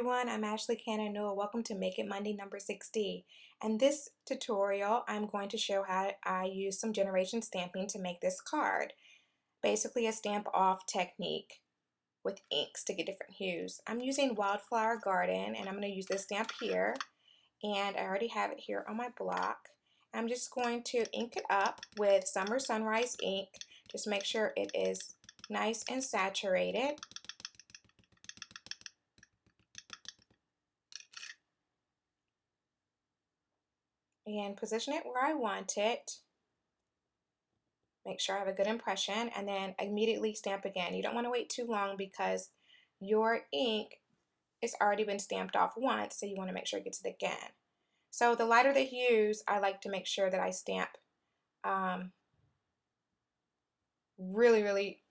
everyone, I'm Ashley Cannon. Welcome to Make It Monday number 60. And this tutorial, I'm going to show how I use some generation stamping to make this card. Basically a stamp off technique with inks to get different hues. I'm using Wildflower Garden and I'm going to use this stamp here. And I already have it here on my block. I'm just going to ink it up with Summer Sunrise ink. Just make sure it is nice and saturated. And position it where I want it. Make sure I have a good impression and then immediately stamp again. You don't want to wait too long because your ink has already been stamped off once, so you want to make sure it gets it again. So the lighter the hues, I like to make sure that I stamp really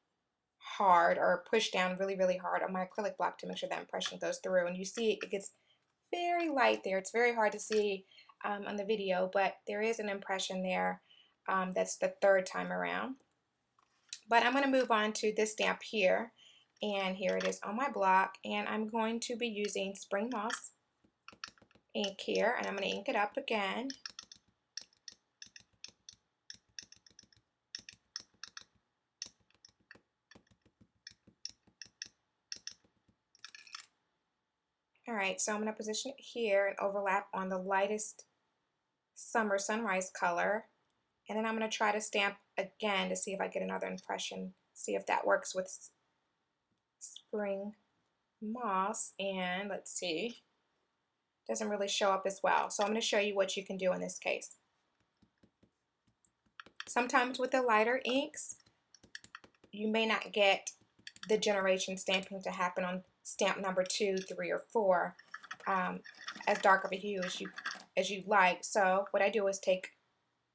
hard or push down really hard on my acrylic block to make sure that impression goes through. And you see it gets very light there. It's very hard to see on the video, but there is an impression there. That's the third time around. But I'm going to move on to this stamp here, and here it is on my block, and I'm going to be using Spring Moss ink here, and I'm going to ink it up again. Alright, so I'm going to position it here and overlap on the lightest Summer Sunrise color. And then I'm going to try to stamp again to see if I get another impression, see if that works with Spring Moss. And let's see, doesn't really show up as well. So I'm going to show you what you can do in this case. Sometimes with the lighter inks, you may not get the generation stamping to happen on stamp number 2, 3, or 4 as dark of a hue as you like. So what I do is take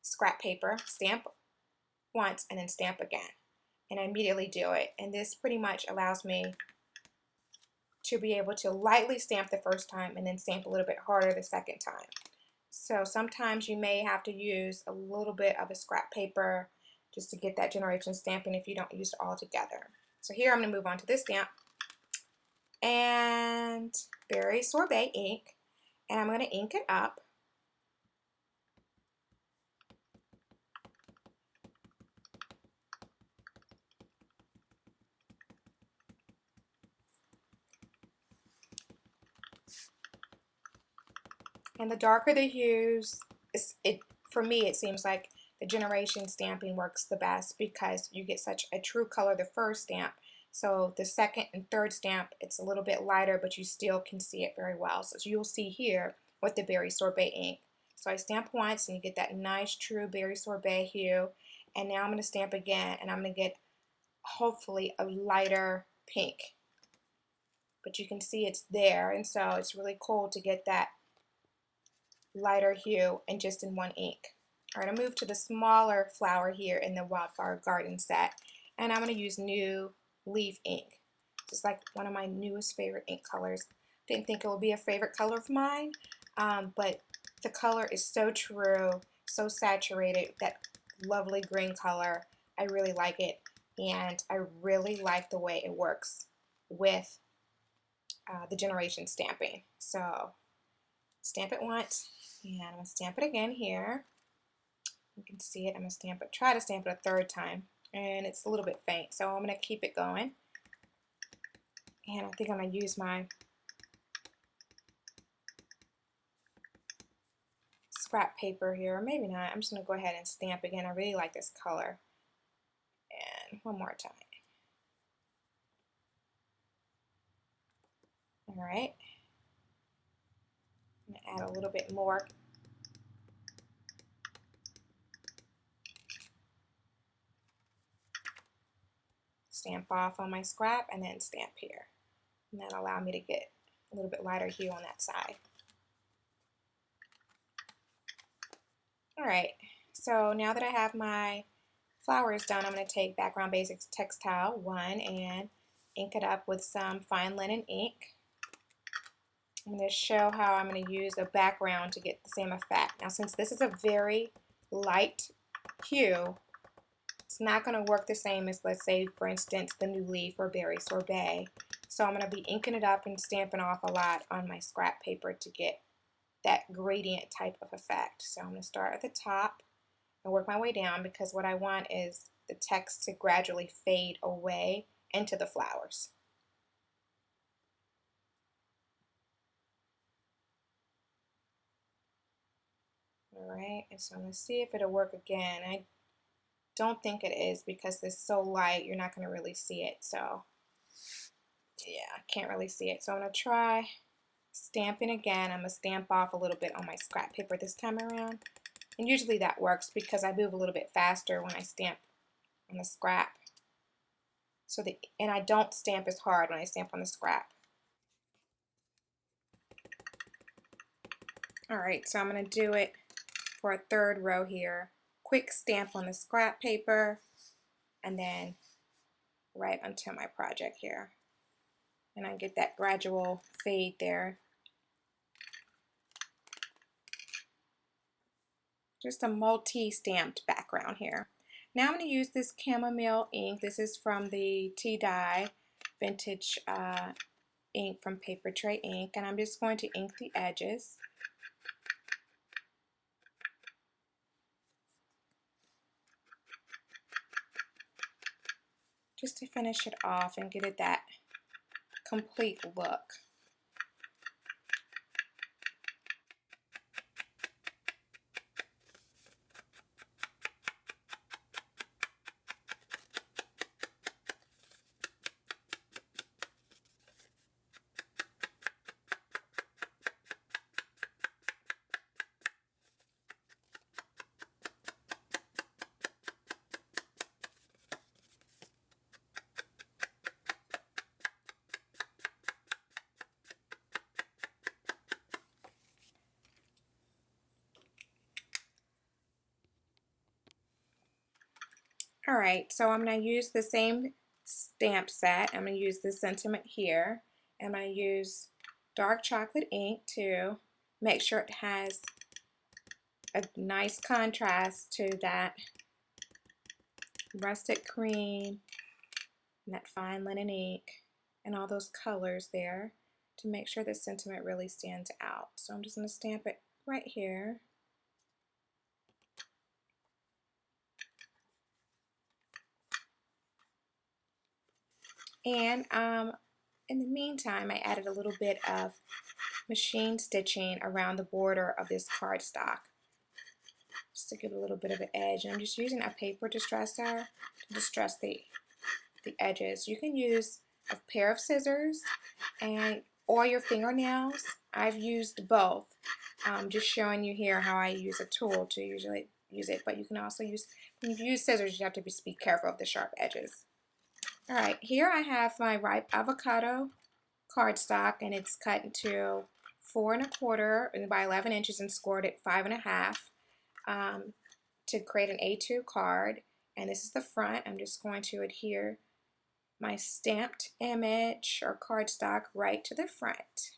scrap paper, stamp once, and then stamp again. And I immediately do it. And this pretty much allows me to be able to lightly stamp the first time and then stamp a little bit harder the second time. So sometimes you may have to use a little bit of a scrap paper just to get that generation stamping if you don't use it all together. So here I'm going to move on to this stamp and Berry Sorbet ink, and I'm going to ink it up. And the darker the hues, for me it seems like the generation stamping works the best because you get such a true color the first stamp. So the second and third stamp, it's a little bit lighter, but you still can see it very well. So you'll see here with the Berry Sorbet ink. So I stamp once and you get that nice true Berry Sorbet hue. And now I'm going to stamp again and I'm going to get hopefully a lighter pink. But you can see it's there, and so it's really cool to get that lighter hue and just in one ink. All right, I'll move to the smaller flower here in the Wildflower Garden set, and I'm going to use New Leaf ink. Just like one of my newest favorite ink colors. Didn't think it would be a favorite color of mine, but the color is so true, so saturated, that lovely green color. I really like it, and I really like the way it works with the generation stamping. So stamp it once, and I'm going to stamp it again here. You can see it. I'm going to stamp it, try to stamp it a third time, and it's a little bit faint, so I'm going to keep it going. And I think I'm going to use my scrap paper here, or maybe not. I'm just going to go ahead and stamp again. I really like this color. And one more time. All right. I'm going to add a little bit more. Stamp off on my scrap and then stamp here. And that'll allow me to get a little bit lighter hue on that side. All right, so now that I have my flowers done, I'm going to take Background Basics Textile 1 and ink it up with some fine linen ink. I'm going to show how I'm going to use a background to get the same effect. Now, since this is a very light hue, it's not going to work the same as, let's say, for instance, the New Leaf or Berry Sorbet. So I'm going to be inking it up and stamping off a lot on my scrap paper to get that gradient type of effect. So I'm going to start at the top and work my way down, because what I want is the text to gradually fade away into the flowers. Alright, and so I'm going to see if it'll work again. I don't think it is because it's so light, you're not going to really see it. So yeah, I can't really see it. So I'm going to try stamping again. I'm going to stamp off a little bit on my scrap paper this time around. And usually that works because I move a little bit faster when I stamp on the scrap. And I don't stamp as hard when I stamp on the scrap. Alright, so I'm going to do it for a third row here. Quick stamp on the scrap paper and then right onto my project here. And I get that gradual fade there. Just a multi-stamped background here. Now I'm going to use this chamomile ink. This is from the Tea Dye Vintage ink from Paper Tray Ink. And I'm just going to ink the edges. Just to finish it off and get it that complete look. Alright, so I'm going to use the same stamp set. I'm going to use this sentiment here. I'm going to use dark chocolate ink to make sure it has a nice contrast to that russet cream and that fine linen ink and all those colors there to make sure the sentiment really stands out. So I'm just going to stamp it right here. And in the meantime, I added a little bit of machine stitching around the border of this cardstock just to give it a little bit of an edge. And I'm just using a paper distressor to distress the edges. You can use a pair of scissors or your fingernails. I've used both. Just showing you here how I use a tool to usually use it, but you can also use, when you use scissors, you have to be careful of the sharp edges. Alright, here I have my ripe avocado cardstock, and it's cut into 4 1/4 by 11 inches and scored at 5 1/2 to create an A2 card. And this is the front. I'm just going to adhere my stamped image or cardstock right to the front.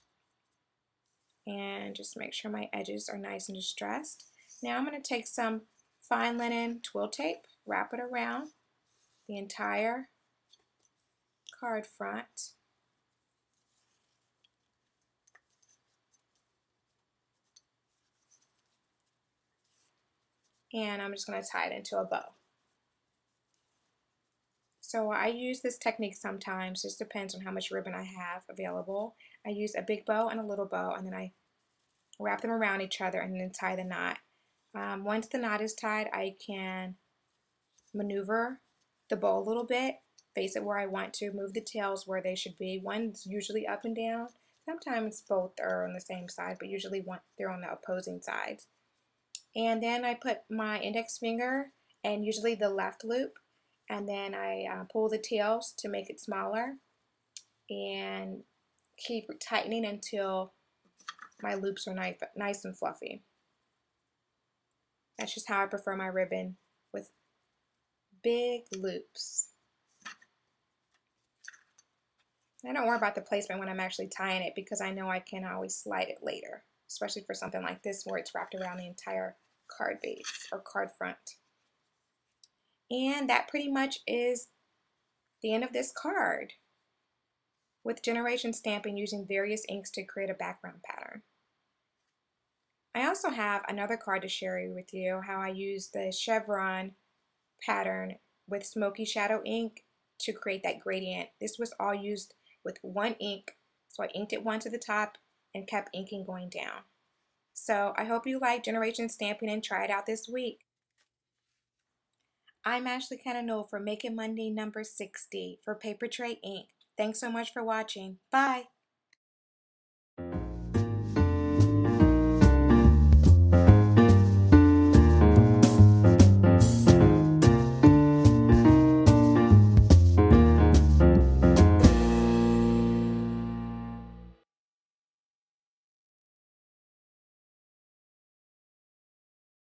And just make sure my edges are nice and distressed. Now I'm going to take some fine linen twill tape, wrap it around the entire card front. And I'm just going to tie it into a bow. So I use this technique sometimes, just depends on how much ribbon I have available. I use a big bow and a little bow, and then I wrap them around each other and then tie the knot. Once the knot is tied, I can maneuver the bow a little bit, face it where I want to, move the tails where they should be. One's usually up and down. Sometimes both are on the same side, but usually they're on the opposing sides. And then I put my index finger and usually the left loop, and then I pull the tails to make it smaller and keep tightening until my loops are nice and fluffy. That's just how I prefer my ribbon, with big loops. I don't worry about the placement when I'm actually tying it because I know I can always slide it later, especially for something like this where it's wrapped around the entire card base or card front. And that pretty much is the end of this card. with generation stamping using various inks to create a background pattern. I also have another card to share with you how I use the chevron pattern with smoky shadow ink to create that gradient. This was all used with one ink, so I inked it one to the top and kept inking going down. So I hope you like generation stamping and try it out this week. I'm Ashley Canano for Make It Monday number 60 for Paper Tray Ink. Thanks so much for watching. Bye!